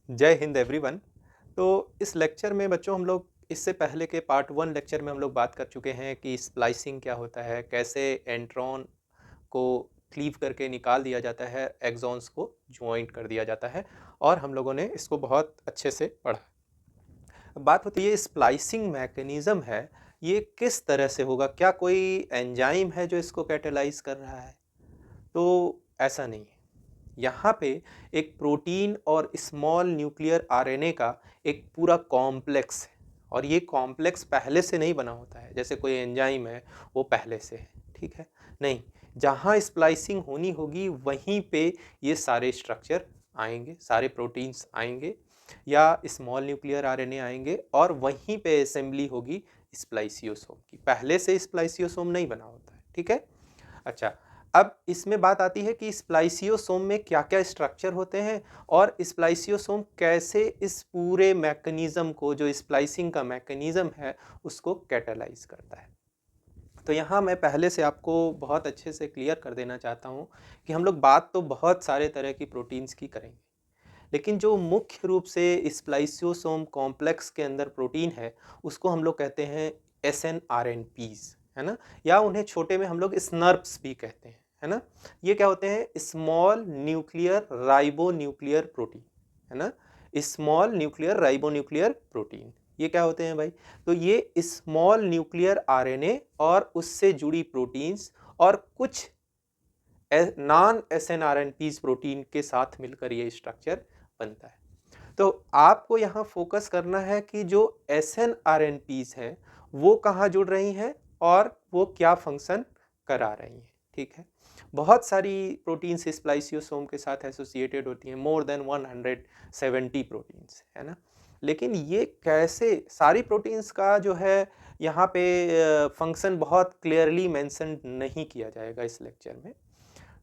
जय हिंद एवरीवन। तो इस लेक्चर में बच्चों हम लोग इससे पहले के पार्ट 1 लेक्चर में हम लोग बात कर चुके हैं कि स्प्लाइसिंग क्या होता है, कैसे एंट्रॉन को क्लीव करके निकाल दिया जाता है, एक्सॉन्स को जॉइंट कर दिया जाता है और हम लोगों ने इसको बहुत अच्छे से पढ़ा। अब बात होती है ये स्प्लाइसिंग मैकेनिज़्म है, ये किस तरह से होगा? क्या कोई एंजाइम है जो इसको कैटालाइज़ कर रहा है? तो ऐसा नहीं है। यहाँ पे एक प्रोटीन और स्मॉल न्यूक्लियर आरएनए का एक पूरा कॉम्प्लेक्स है और ये कॉम्प्लेक्स पहले से नहीं बना होता है जैसे कोई एंजाइम है वो पहले से है, ठीक है? नहीं, जहाँ स्प्लाइसिंग होनी होगी वहीं पे ये सारे स्ट्रक्चर आएंगे, सारे प्रोटीन्स आएंगे या स्मॉल न्यूक्लियर आरएनए आएंगे और वहीं पे असेंबली होगी स्प्लाइसियोसोम की। पहले से स्प्लाइसियोसोम नहीं बना होता है, ठीक है? अच्छा, अब इसमें बात आती है कि स्प्लाइसियोसोम में क्या-क्या स्ट्रक्चर होते हैं और स्प्लाइसियोसोम कैसे इस पूरे मैकेनिज़्म को, जो स्प्लाइसिंग का मैकेनिज़्म है, उसको कैटालाइज़ करता है। तो यहाँ मैं पहले से आपको बहुत अच्छे से क्लियर कर देना चाहता हूँ कि हम लोग बात तो बहुत सारे तरह की प्रोटीन्स की करेंगे, लेकिन जो मुख्य रूप से स्प्लाइसियोसोम कॉम्प्लेक्स के अंदर प्रोटीन है, उसको हम लोग कहते हैं एसएनआरएनपीज़, है ना? या उन्हें छोटे में हम लोग स्नर्प्स भी कहते हैं, है ना? ये क्या होते हैं? स्मॉल न्यूक्लियर राइबोन्यूक्लियर प्रोटीन, है ना? स्मॉल न्यूक्लियर राइबोन्यूक्लियर प्रोटीन, ये क्या होते हैं भाई? तो ये स्मॉल न्यूक्लियर आरएनए और उससे जुड़ी प्रोटीन्स और कुछ नॉन एसएनआरएनपीज़ प्रोटीन के साथ मिलकर ये स्ट्रक्चर बनता है। तो आपको यहाँ फोकस करना है कि जो एसएनआरएनपीज़ है, वो कहाँ जुड़ रही हैं और वो क्या फंक्शन करा रही हैं, ठीक है? बहुत सारी प्रोटीन्स स्प्लाइसियोसोम के साथ एसोसिएटेड होती हैं, मोर देन 170 प्रोटीन्स, है ना? लेकिन ये कैसे सारी प्रोटीन्स का जो है यहाँ पे फंक्शन बहुत क्लियरली मेंशन नहीं किया जाएगा इस लेक्चर में।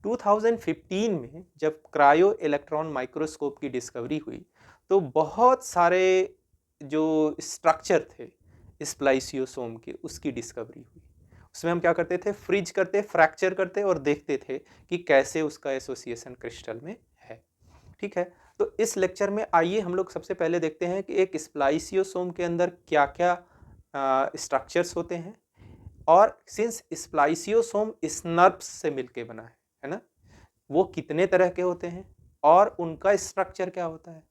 2015 में जब क्रायो इलेक्ट्रॉन माइक्रोस्कोप की डिस्कवरी हुई, तो बहुत सारे जो स्ट्रक्चर थे स्प्लाइसियोसोम के, उसकी डिस्कवरी हुई। उसमें हम क्या करते थे? फ्रीज करते, फ्रैक्चर करते और देखते थे कि कैसे उसका एसोसिएशन क्रिस्टल में है, ठीक है? तो इस लेक्चर में आइए हम लोग सबसे पहले देखते हैं कि एक स्प्लाइसियोसोम के अंदर क्या-क्या स्ट्रक्चर्स होते हैं और सिंस स्प्लाइसियोसोम स्नर्प्स से मिलके बना है ना? वो कितने तरह के होते हैं और उनका स्ट्रक्चर क्या होता है,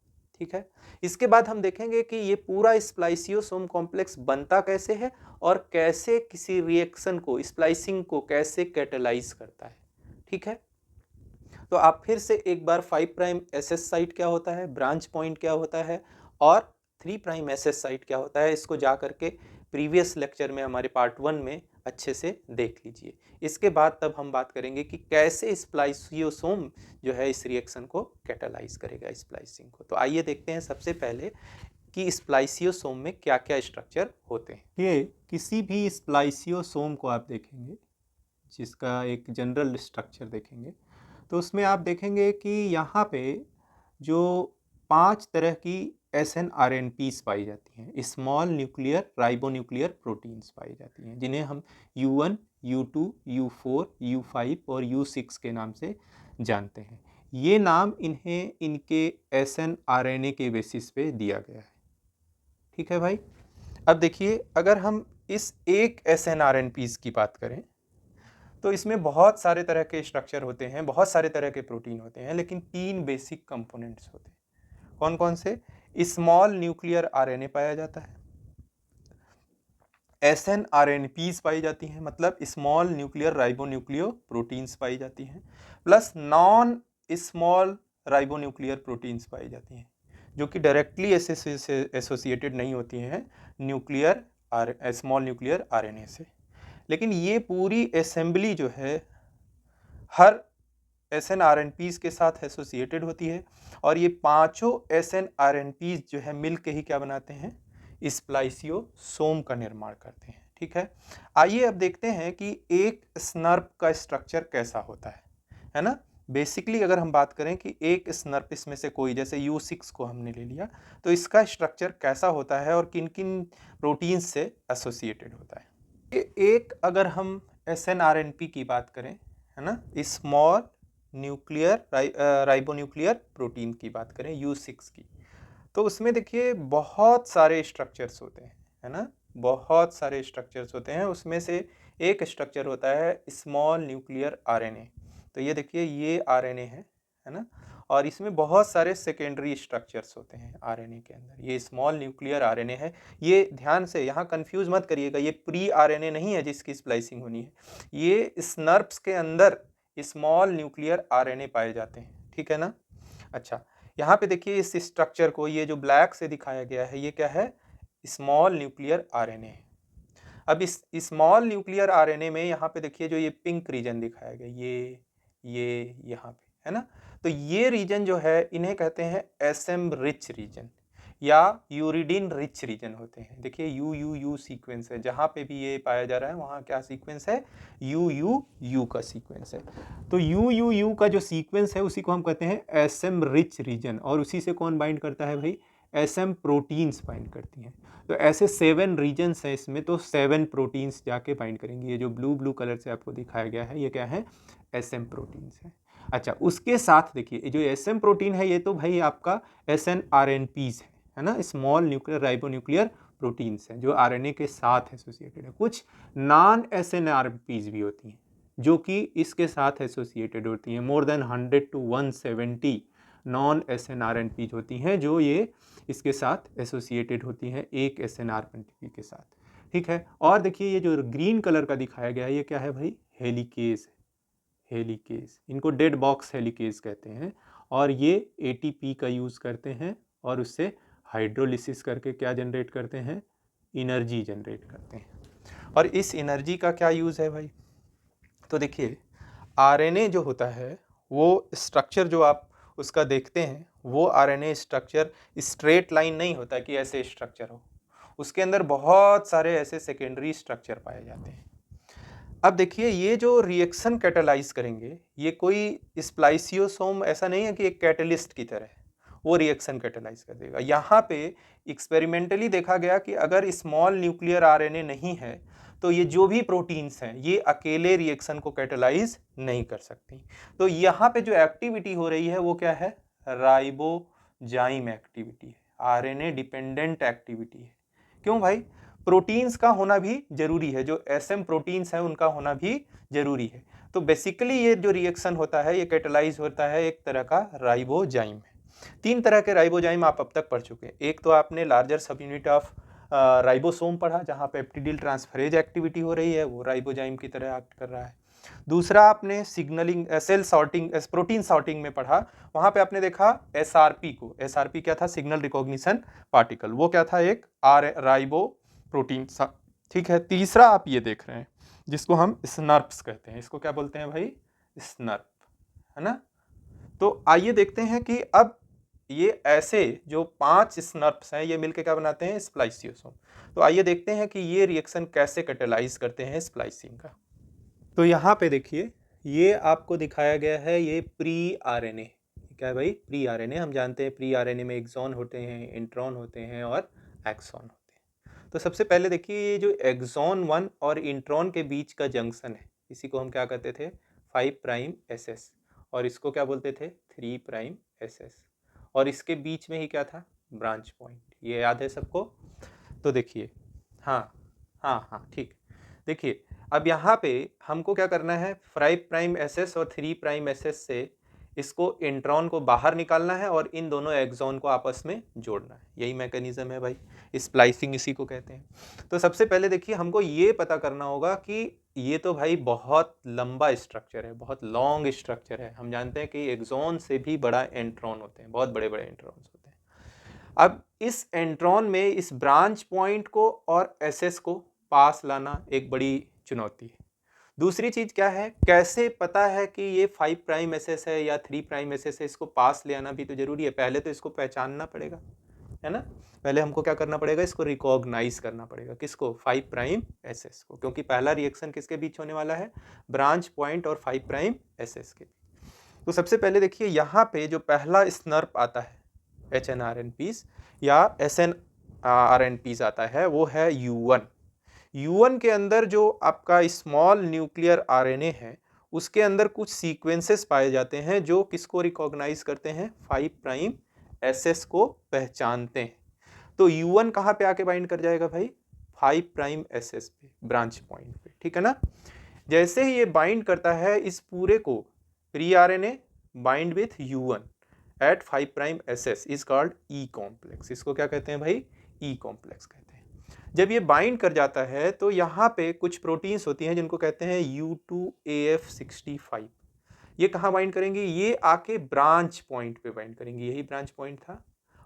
ठीक है? इसके बाद हम देखेंगे कि ये पूरा स्प्लाइसियोसोम कॉम्प्लेक्स बनता कैसे है और कैसे किसी रिएक्शन को, स्प्लाइसिंग को कैसे कैटालाइज करता है, ठीक है? तो आप फिर से एक बार 5 प्राइम एसएस साइट क्या होता है, ब्रांच पॉइंट क्या होता है और 3 प्राइम एसएस साइट क्या होता है, इसको जा करके प्रीवियस लेक्चर में हमारे पार्ट 1 में अच्छे से देख लीजिए। इसके बाद तब हम बात करेंगे कि कैसे स्प्लाइसियोसोम जो है इस रिएक्शन को कैटालाइज करेगा, स्प्लाइसिंग को। तो आइए देखते हैं सबसे पहले कि स्प्लाइसियोसोम में क्या-क्या स्ट्रक्चर होते हैं। ये किसी भी स्प्लाइसियोसोम को आप देखेंगे, जिसका एक जनरल स्ट्रक्चर देखेंगे, तो उसमें आप देखेंगे कि यहाँ पे जो 5 तरह की एसएनआरएनपीज़ पाई जाती हैं, स्मॉल न्यूक्लियर राइबोन्यूक्लियर प्रोटीन्स पाई जाती हैं, जिन्हें हम U1, U2, U4, U5 और U6 के नाम से जानते हैं। ये नाम इन्हें इनके एसएनआरएनए के बेसिस पे दिया गया है, ठीक है भाई? अब देखिए, अगर हम इस एक एसएनआरएनपीज़ की बात करें, तो इसमें बहुत सारे तरह के स्ट्रक्चर होते हैं, बहुत सारे तरह के प्रोटीन होते हैं, लेकिन 3 बेसिक कंपोनेंट्स होते हैं। कौन-कौन से? स्मॉल न्यूक्लियर आरएनए पाया जाता है, एसएनआरएनपीज़ पाई जाती हैं, मतलब स्मॉल न्यूक्लियर राइबोन्यूक्लियो प्रोटीन्स पाई जाती हैं, प्लस नॉन स्मॉल राइबोन्यूक्लियर प्रोटीन्स पाई जाती हैं, जो कि डायरेक्टली एसोसिएटेड नहीं होती हैं न्यूक्लियर स्मॉल न्यूक्लियर आरएनए से। लेकिन ये पूरी असेंबली जो है हर एसएनआरएनपीज़ के साथ एसोसिएटेड होती है और ये पांचों एसएनआरएनपीज़ जो है मिल के ही क्या बनाते हैं? स्प्लाइसियोसोम का निर्माण करते हैं, ठीक है? आइए अब देखते हैं कि एक स्नर्प का स्ट्रक्चर कैसा होता है ना? बेसिकली अगर हम बात करें कि एक स्नर्प इसमें से कोई, जैसे U6 को हमने ले लिया, तो इसका स्ट्रक्चर कैसा होता है और किन-किन प्रोटीन्स से एसोसिएटेड होता है? एक अगर हम एसएनआरएनपी की बात करें, है ना? स्मॉल न्यूक्लियर राइबोन्यूक्लियर प्रोटीन की बात करें U6 की, तो उसमें देखिए बहुत सारे स्ट्रक्चर्स होते हैं, है ना? बहुत सारे स्ट्रक्चर्स होते हैं, उसमें से एक स्ट्रक्चर होता है स्मॉल न्यूक्लियर आरएनए। तो ये देखिए ये आरएनए है ना? और इसमें बहुत सारे सेकेंडरी स्ट्रक्चर्स होते हैं आरएनए के अंदर। ये स्मॉल न्यूक्लियर आरएनए है। ये ध्यान से यहाँ कंफ्यूज मत करिएगा, ये प्री आरएनए नहीं है जिसकी स्प्लाइसिंग होनी है। ये स्नर्प्स के अंदर स्मॉल न्यूक्लियर आरएनए पाए जाते हैं, ठीक है ना? अच्छा, यहाँ पे देखिए इस स्ट्रक्चर को, ये जो ब्लैक से दिखाया गया है, ये क्या है? स्मॉल न्यूक्लियर आरएनए है। अब इस स्मॉल न्यूक्लियर आरएनए में यहाँ पे देखिए जो ये पिंक रीजन दिखाया गया, ये यहाँ पे, है ना? तो ये रीजन जो है इन्हें कहते हैं एसएम रिच रीजन या यूरिडिन रिच रीजन होते हैं। देखिए यू सीक्वेंस है, जहाँ पे भी ये पाया जा रहा है वहाँ क्या सीक्वेंस है? यू का सीक्वेंस है। तो यू का जो सीक्वेंस है उसी को हम कहते हैं एसएम रिच रीजन, और उसी से कौन बाइंड करता है भाई? एसएम प्रोटीन्स बाइंड करती हैं। तो ऐसे 7 रीजन्स हैं इसमें, तो 7 प्रोटीन्स जाके बाइंड करेंगे। ये जो ब्लू कलर से आपको दिखाया गया है ये क्या है? एसएम प्रोटीन्स है। अच्छा, उसके साथ देखिए जो एसएम प्रोटीन है ये तो भाई आपका एसएनआरएनपीज है ना? स्मॉल न्यूक्लियर राइबोन्यूक्लियर प्रोटीन्स हैं जो आरएनए के साथ एसोसिएटेड है। कुछ नॉन एसएनआरपीज भी होती हैं जो कि इसके साथ एसोसिएटेड होती हैं। मोर देन 100 to 170 नॉन एसएनआरएनपीज होती हैं जो ये इसके साथ एसोसिएटेड होती हैं एक एसएनआरएनपी के साथ, ठीक है? और देखिए ये जो ग्रीन कलर का दिखाया गया है ये क्या है भाई? हेलिकेज है। हेलिकेज, इनको डेड बॉक्स हेलिकेज कहते हैं। और ये एटीपी का यूज़ करते हैं और उससे हाइड्रोलिसिस करके क्या जनरेट करते हैं? एनर्जी जनरेट करते हैं। और इस एनर्जी का क्या यूज़ है भाई? तो देखिए आरएनए जो होता है वो स्ट्रक्चर जो आप उसका देखते हैं, वो आरएनए स्ट्रक्चर स्ट्रेट लाइन नहीं होता कि ऐसे स्ट्रक्चर हो। उसके अंदर बहुत सारे ऐसे सेकेंडरी स्ट्रक्चर पाए जाते हैं। अब देखिए ये जो रिएक्शन कैटालाइज करेंगे, ये कोई स्प्लाइसियोसोम ऐसा नहीं है कि एक कैटलिस्ट की तरह है, वो रिएक्शन कैटालाइज कर देगा। यहाँ पे एक्सपेरिमेंटली देखा गया कि अगर स्मॉल न्यूक्लियर आरएनए नहीं है तो ये जो भी प्रोटीन्स हैं ये अकेले रिएक्शन को कैटालाइज नहीं कर सकती। तो यहाँ पे जो एक्टिविटी हो रही है वो क्या है? राइबोजाइम एक्टिविटी है, आरएनए डिपेंडेंट एक्टिविटी है। क्यों भाई? प्रोटीन्स का होना भी जरूरी है, जो एसएम प्रोटीन्स हैं उनका होना भी जरूरी है। तो बेसिकली ये जो रिएक्शन होता है ये कैटालाइज होता है एक तरह का राइबोजाइम है। 3 तरह के राइबोजाइम आप अब तक पढ़ चुके हैं। एक तो आपने लार्जर सब यूनिट ऑफ राइबोसोम पढ़ा, जहाँ पेप्टिडिल ट्रांसफरेज एक्टिविटी हो रही है, वो राइबोजाइम की तरह एक्ट कर रहा है। दूसरा आपने signalling cell sorting protein sorting में पढ़ा, वहाँ पे आपने देखा एसआरपी को। एसआरपी क्या था? Signal recognition particle. वो क्या था? एक राइबो प्रोटीन, ठीक है। तीसरा आप ये देख रहे हैं जिसको हम स्नर्प्स कहते हैं। इसको क्या बोलते हैं भाई? स्नर्प, है ना? तो आइए देखते हैं कि अब ये ऐसे जो 5 स्नर्प्स हैं ये मिलकर क्या बनाते हैं? स्प्लाइसियोसोम। तो आइए देखते हैं कि ये रिएक्शन कैसे कैटालाइज करते हैं स्प्लाइसिंग का। तो यहाँ पे देखिए ये आपको दिखाया गया है, ये प्री आरएनए। क्या है भाई? Pre RNA. हम जानते हैं प्री आरएनए में एक्सॉन होते हैं, इंट्रॉन होते हैं और एक्सॉन होते हैं। तो सबसे पहले देखिए ये जो एक्सॉन 1 और इंट्रॉन के बीच का जंक्शन है, इसी को हम क्या कहते थे? 5 प्राइम एसएस, और इसको क्या बोलते थे? 3 प्राइम एसएस। और इसके बीच में ही क्या था? Branch point. ये याद है सबको? तो देखिए, हाँ हाँ ठीक। देखिए अब यहाँ पे हमको क्या करना है? 5 प्राइम एसएस और 3 प्राइम एसएस से इसको इंट्रॉन को बाहर निकालना है और इन दोनों एक्सॉन को आपस में जोड़ना है। यही मैकेनिज्म है भाई, स्प्लाइसिंग इसी को कहते हैं। तो सबसे पहले देखिए हमको ये पता करना होगा कि ये तो भाई बहुत लंबा स्ट्रक्चर है, बहुत लॉन्ग स्ट्रक्चर है। हम जानते हैं कि एक्सॉन से भी बड़ा एंट्रॉन होते हैं, बहुत बड़े बड़े एंट्रॉन्स होते हैं। अब इस एंट्रॉन में इस ब्रांच पॉइंट को और एसएस को पास लाना एक बड़ी चुनौती है। दूसरी चीज क्या है? कैसे पता है कि ये 5 प्राइम एसएस है या 3 प्राइम एसएस है? इसको पास ले आना भी तो जरूरी है। पहले तो इसको पहचानना पड़ेगा, है ना? पहले हमको क्या करना पड़ेगा? इसको रिकॉग्नाइज करना पड़ेगा। किसको? 5 प्राइम एसएस को, क्योंकि पहला रिएक्शन किसके बीच होने वाला है? ब्रांच पॉइंट और 5 प्राइम एसएस के। तो सबसे पहले देखिए यहाँ पे जो पहला स्नर्प आता है एचएनआरएनपीज या एसएनआरएनपीज आता है वो है U1। U1 के अंदर जो आपका स्मॉल न्यूक्लियर आरएनए है उसके अंदर कुछ सीक्वेंसेस पाए जाते हैं जो किसको रिकॉग्नाइज करते हैं? 5 प्राइम एसएस को पहचानते हैं। तो U1 कहाँ पे आके बाइंड कर जाएगा भाई, 5 प्राइम एसएस पे, ब्रांच पॉइंट पे, ठीक है ना। जैसे ही ये बाइंड करता है इस पूरे को, pre RNA bind with U1 at 5 prime SS is called E complex. इसको क्या कहते हैं भाई, ई कॉम्प्लेक्स कहते हैं। जब ये बाइंड कर जाता है तो यहाँ पे कुछ प्रोटीन्स होती हैं जिनको कहते हैं U2AF65। ये कहाँ बाइंड करेंगे, ये आके ब्रांच पॉइंट पे बाइंड करेंगे, यही ब्रांच पॉइंट था।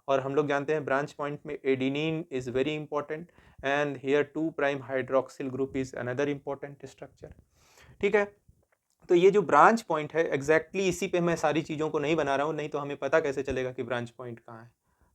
और हम लोग जानते हैं ब्रांच पॉइंट में adenine is very important and here 2 prime hydroxyl group is another important structure, ठीक है। तो ये जो ब्रांच पॉइंट है एग्जैक्टली इसी पे मैं सारी चीज़ों को नहीं बना रहा हूँ, नहीं तो हमें पता कैसे चलेगा कि ब्रांच पॉइंट कहाँ है।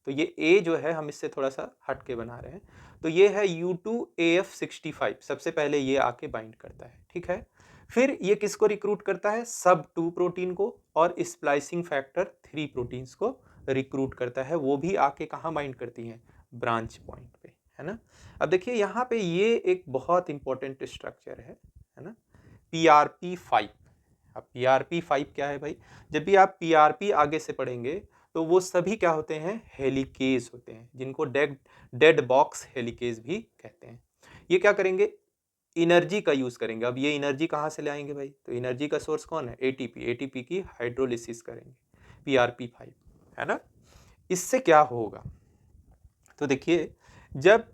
तो ये ए जो है हम इससे थोड़ा सा हट के बना रहे हैं। तो ये है U2AF65, सबसे पहले ये आके बाइंड करता है, ठीक है। फिर ये किसको रिक्रूट करता है, सब 2 प्रोटीन को और स्प्लाइसिंग फैक्टर 3 प्रोटीन्स को रिक्रूट करता है। वो भी आके कहाँ बाइंड करती हैं, ब्रांच पॉइंट पे, है ना। अब देखिए यहाँ पे ये एक बहुत इंपॉर्टेंट स्ट्रक्चर है ना, PRP5। अब PRP5 क्या है भाई, जब भी आप PRP आगे से पढ़ेंगे तो वो सभी क्या होते हैं, हेलिकेज होते हैं, जिनको डेड बॉक्स हेलिकेज भी कहते हैं। ये क्या करेंगे, एनर्जी का यूज करेंगे। अब ये एनर्जी कहाँ से ले आएंगे भाई, तो एनर्जी का सोर्स कौन है, एटीपी। एटीपी की हाइड्रोलिसिस करेंगे PRP5, है ना। इससे क्या होगा, तो देखिए जब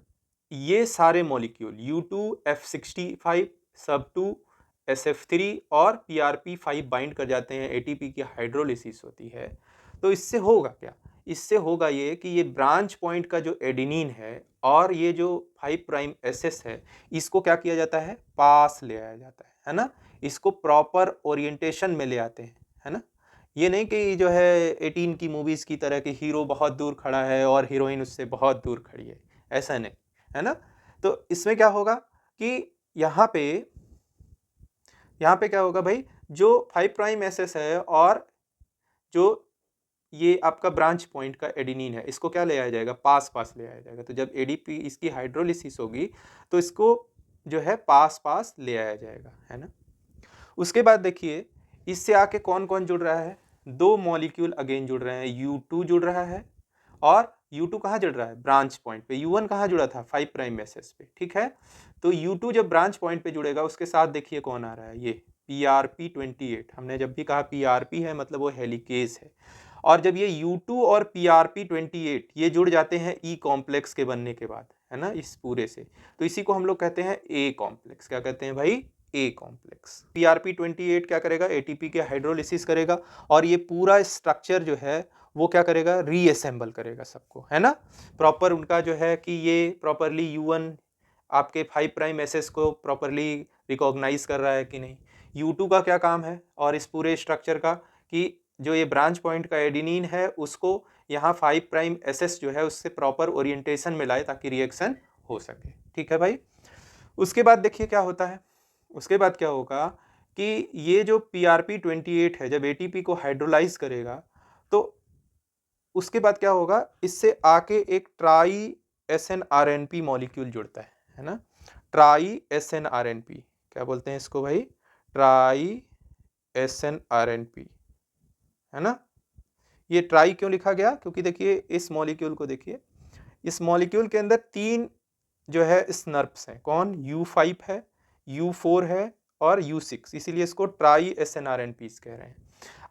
ये सारे मॉलिक्यूल U2F65 सब 2 SF3 और PRP5 बाइंड कर जाते हैं, एटीपी की हाइड्रोलिसिस होती है, तो इससे होगा क्या, इससे होगा ये कि ये ब्रांच पॉइंट का जो एडिनिन है और ये जो 5 प्राइम एसएस है, इसको क्या किया जाता है, पास ले आया जाता है ना। इसको प्रॉपर ओरिएंटेशन में ले आते हैं, है ना। ये नहीं कि जो है 18 की मूवीज की तरह कि हीरो बहुत दूर खड़ा है और हीरोइन उससे बहुत दूर खड़ी है, ऐसा नहीं, है ना। तो इसमें क्या होगा कि यहाँ पे क्या होगा भाई, जो 5 प्राइम एसएस है और जो ये आपका ब्रांच पॉइंट का एडिनिन है, इसको क्या ले आया जाएगा, पास पास ले आया जाएगा। तो जब एडीपी इसकी हाइड्रोलिसिस होगी तो इसको जो है पास पास ले आया जाएगा, है ना। उसके बाद देखिए इससे आके कौन कौन जुड़ रहा है, 2 मॉलिक्यूल अगेन जुड़ रहे हैं, U2 जुड़ रहा है और U2 कहाँ जुड़ रहा है, ब्रांच पॉइंट पे। U1 कहाँ जुड़ा था, 5 प्राइम एसएस पे, ठीक है। तो U2 जब ब्रांच पॉइंट पे जुड़ेगा उसके साथ देखिए कौन आ रहा है, ये PRP28। हमने जब भी कहा PRP है मतलब वो हेलिकेज है। और जब ये U2 और PRP28 ये जुड़ जाते हैं ई कॉम्प्लेक्स के बनने के बाद, है ना, इस पूरे से, तो इसी को हम लोग कहते हैं ए कॉम्प्लेक्स। क्या कहते हैं भाई, ए कॉम्प्लेक्स। PRP28 क्या करेगा, एटीपी के हाइड्रोलिसिस करेगा और ये पूरा स्ट्रक्चर जो है वो क्या करेगा, रीअसेंबल करेगा सबको, है ना। प्रॉपर उनका जो है कि ये प्रॉपरली U1 आपके 5 प्राइम एसएस को प्रॉपरली रिकॉग्नाइज कर रहा है कि नहीं। U2 का क्या काम है और इस पूरे स्ट्रक्चर का, कि जो ये ब्रांच पॉइंट का एडिनिन है उसको यहाँ 5 प्राइम एसएस जो है उससे प्रॉपर ओरिएंटेशन में लाए ताकि रिएक्शन हो सके, ठीक है भाई। उसके बाद देखिए क्या होता है, उसके बाद क्या होगा कि ये जो PRP28 है जब एटीपी को हाइड्रोलाइज करेगा तो उसके बाद क्या होगा, इससे आके एक ट्राई SNRNP मॉलिक्यूल जुड़ता है ना। ट्राई SNRNP, क्या बोलते हैं इसको भाई, ट्राई SNRNP, है ना। ये ट्राई क्यों लिखा गया, क्योंकि देखिए इस मॉलिक्यूल को देखिए, इस मॉलिक्यूल के अंदर 3 जो है स्नर्प्स हैं, कौन, U5 है, U4 है और U6, इसीलिए इसको ट्राई SNRNPs कह रहे हैं।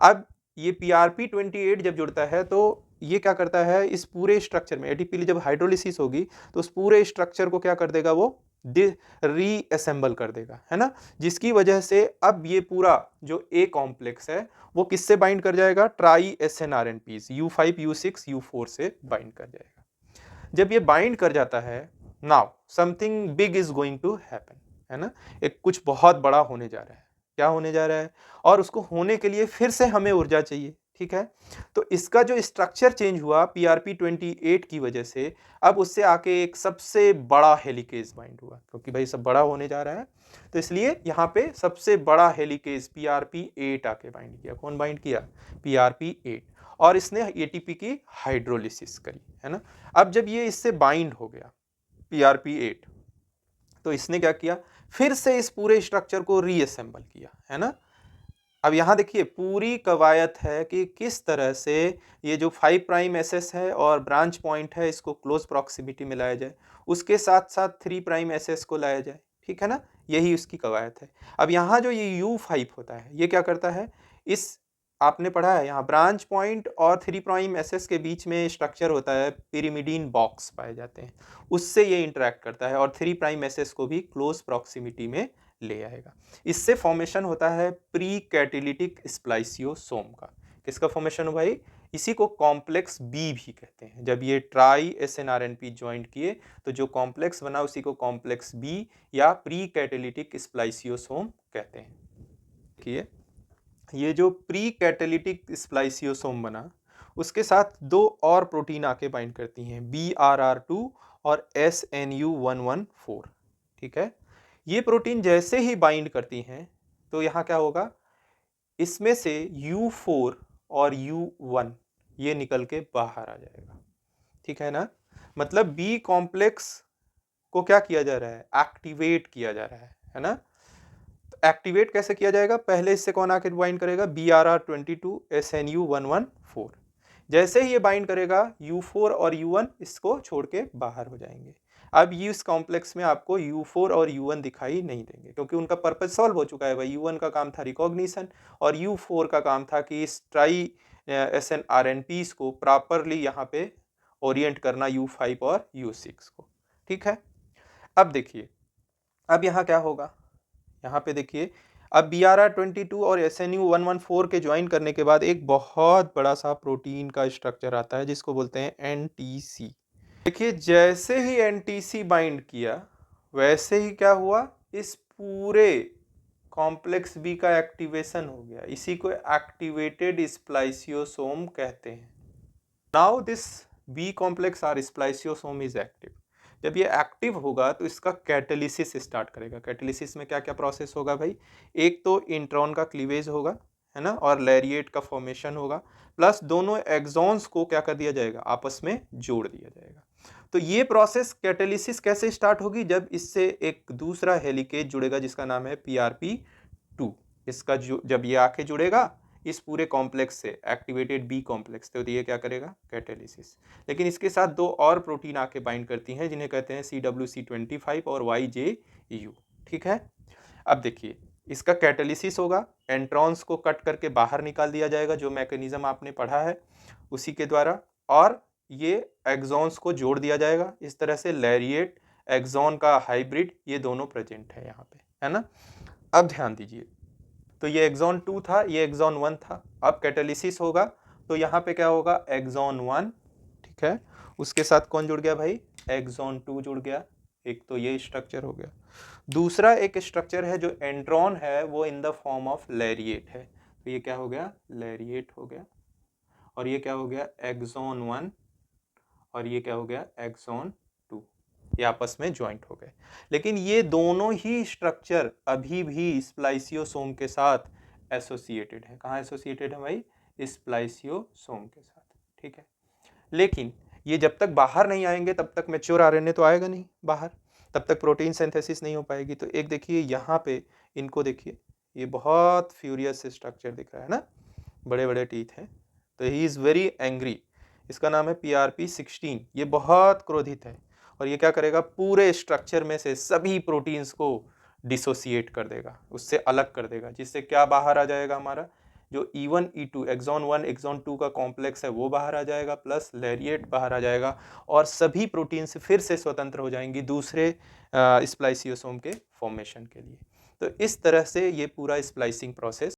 अब ये PRP28 जब जुड़ता है तो ये क्या करता है, इस पूरे स्ट्रक्चर में एटीपी जब हाइड्रोलिसिस होगी तो उस पूरे स्ट्रक्चर को क्या कर देगा, वो रीअसेंबल कर देगा, है ना। जिसकी वजह से अब ये पूरा जो ए कॉम्प्लेक्स है वो किससे बाइंड कर जाएगा, try SNRNPs U5 U6 U4 से बाइंड कर जाएगा। जब ये बाइंड कर जाता है, now something big is going to happen, है ना। एक कुछ बहुत बड़ा होने जा रहा है, क्या होने जा रहा है, और उसको होने के लिए फिर से हमें ऊर्जा चाहिए, ठीक है। तो इसका जो स्ट्रक्चर चेंज हुआ PRP28 की वजह से, अब उससे आके एक सबसे बड़ा हेलिकेज बाइंड हुआ, क्योंकि भाई सब बड़ा होने जा रहा है तो इसलिए यहाँ पे सबसे बड़ा हेलिकेज PRP8 आके बाइंड किया। कौन बाइंड किया, PRP8, और इसने एटीपी की हाइड्रोलिसिस करी, है ना। अब जब ये इससे बाइंड हो गया PRP8 तो इसने क्या किया, फिर से इस पूरे स्ट्रक्चर को रीअसेंबल किया, है ना। अब यहाँ देखिए पूरी कवायद है कि किस तरह से ये जो 5 प्राइम एसएस है और ब्रांच पॉइंट है इसको क्लोज प्रॉक्सिमिटी में लाया जाए, उसके साथ-साथ 3 प्राइम एसएस को लाया जाए, ठीक है ना? यही उसकी कवायद है। अब यहाँ जो ये U5 होता है, ये क्या करता है? इस आपने पढ़ा है यहाँ ब्रांच पॉइंट और 3 प्राइम एसएस के बीच में स्ट्रक्चर होता है, पिरिमिडीन बॉक्स पाए जाते हैं। उससे ये इंटरैक्ट करता है और 3 प्राइम एसएस को भी क्लोज प्रॉक्सिमिटी में ले आएगा। इससे फॉर्मेशन होता है प्री कैटालिटिक स्प्लाइसियोसोम का। किसका फॉर्मेशन हो भाई? इसी को कॉम्प्लेक्स बी भी कहते हैं। जब ये ट्राई एसएनआरएनपी ज्वाइंट किए तो जो कॉम्प्लेक्स बना उसी को कॉम्प्लेक्स बी या प्री कैटालिटिक स्प्लाइसियोसोम कहते हैं। देखिए ये जो प्री कैटालिटिक स्प्लाइसियोसोम बना उसके साथ दो और प्रोटीन आके बाइंड करती हैं, BRR2 और SNU114, ठीक है। ये प्रोटीन जैसे ही बाइंड करती हैं तो यहाँ क्या होगा, इसमें से U4 और U1 ये निकल के बाहर आ जाएगा, ठीक है ना। मतलब बी कॉम्प्लेक्स को क्या किया जा रहा है, एक्टिवेट किया जा रहा है ना। एक्टिवेट कैसे किया जाएगा, पहले इससे कौन आके बाइंड करेगा, BRR22 SNU114। जैसे ही ये बाइंड करेगा U4 और U1 इसको छोड़ के बाहर हो जाएंगे। अब ये इस कॉम्प्लेक्स में आपको U4 और U1 दिखाई नहीं देंगे क्योंकि उनका पर्पस सॉल्व हो चुका है भाई। U1 का काम था रिकॉग्निशन और U4 का काम था कि इस ट्राई SNRNPs को प्रॉपरली यहाँ पे ओरिएंट करना U5 और U6 को, ठीक है। अब देखिए अब यहाँ क्या होगा, यहाँ पे देखिए अब BRR22 और SNU114 के ज्वाइन करने के बाद एक बहुत बड़ा सा प्रोटीन का स्ट्रक्चर आता है जिसको बोलते हैं NTC। देखिए जैसे ही NTC बाइंड किया वैसे ही क्या हुआ, इस पूरे कॉम्प्लेक्स बी का एक्टिवेशन हो गया। इसी को एक्टिवेटेड स्प्लाइसियोसोम कहते हैं। Now this B complex or spliceosome is active. जब ये एक्टिव होगा तो इसका कैटालिसिस स्टार्ट करेगा। कैटालिसिस में क्या क्या प्रोसेस होगा भाई, एक तो इंट्रॉन का क्लीवेज होगा, है ना, और लैरिएट का फॉर्मेशन होगा, प्लस दोनों एक्सॉन्स को क्या कर दिया जाएगा, आपस में जोड़ दिया जाएगा। तो ये प्रोसेस कैटालिसिस कैसे स्टार्ट होगी, जब इससे एक दूसरा हेलिकेज जुड़ेगा जिसका नाम है PRP2। इसका जब ये आके जुड़ेगा इस पूरे कॉम्प्लेक्स से, एक्टिवेटेड बी कॉम्प्लेक्स, तो ये क्या करेगा, कैटालिसिस। लेकिन इसके साथ दो और प्रोटीन आके बाइंड करती हैं जिन्हें कहते हैं CWC25 और YJU, ठीक है। अब देखिए इसका कैटालिसिस होगा, एंट्रॉन्स को कट करके बाहर निकाल दिया जाएगा, जो मैकेनिज्म आपने पढ़ा है उसी के द्वारा, और ये एक्सॉन्स को जोड़ दिया जाएगा। इस तरह से लैरिएट एक्सॉन का हाइब्रिड ये दोनों प्रेजेंट है यहाँ पे, है ना। अब ध्यान दीजिए, तो ये एक्सॉन 2 था, ये एक्सॉन 1 था। अब कैटालिसिस होगा तो यहाँ पे क्या होगा, एक्सॉन 1, ठीक है, उसके साथ कौन जुड़ गया भाई, एक्सॉन 2 जुड़ गया। एक तो ये स्ट्रक्चर हो गया। दूसरा एक स्ट्रक्चर है जो एंट्रॉन है, वो इन द फॉर्म ऑफ लैरिएट है, तो ये क्या हो गया, लैरिएट हो गया। और ये क्या हो गया, एक्सॉन 1, और ये क्या हो गया, एक्सॉन 2। ये आपस में ज्वाइंट हो गए। लेकिन ये दोनों ही स्ट्रक्चर अभी भी स्प्लाइसियोसोम के साथ एसोसिएटेड है। कहाँ एसोसिएटेड है भाई, स्प्लाइसियोसोम के साथ, ठीक है। लेकिन ये जब तक बाहर नहीं आएंगे तब तक मैच्योर आरएनए तो आएगा नहीं बाहर, तब तक प्रोटीन सिंथेसिस नहीं हो पाएगी। तो एक देखिए यहाँ पे इनको देखिए, ये बहुत फ्यूरियस स्ट्रक्चर दिख रहा है ना, बड़े बड़े टीथ हैं। तो ही इज़ वेरी एंग्री, इसका नाम है PRP16। ये बहुत क्रोधित है और ये क्या करेगा, पूरे स्ट्रक्चर में से सभी प्रोटीन्स को डिसोसिएट कर देगा, उससे अलग कर देगा, जिससे क्या बाहर आ जाएगा, हमारा जो E1 E2 एक्सॉन 1 एक्सॉन 2 का कॉम्प्लेक्स है वो बाहर आ जाएगा, प्लस लैरिएट बाहर आ जाएगा, और सभी प्रोटीन्स फिर से स्वतंत्र हो जाएंगी दूसरे स्प्लाइसियोसोम के फॉर्मेशन के लिए। तो इस तरह से ये पूरा स्प्लाइसिंग प्रोसेस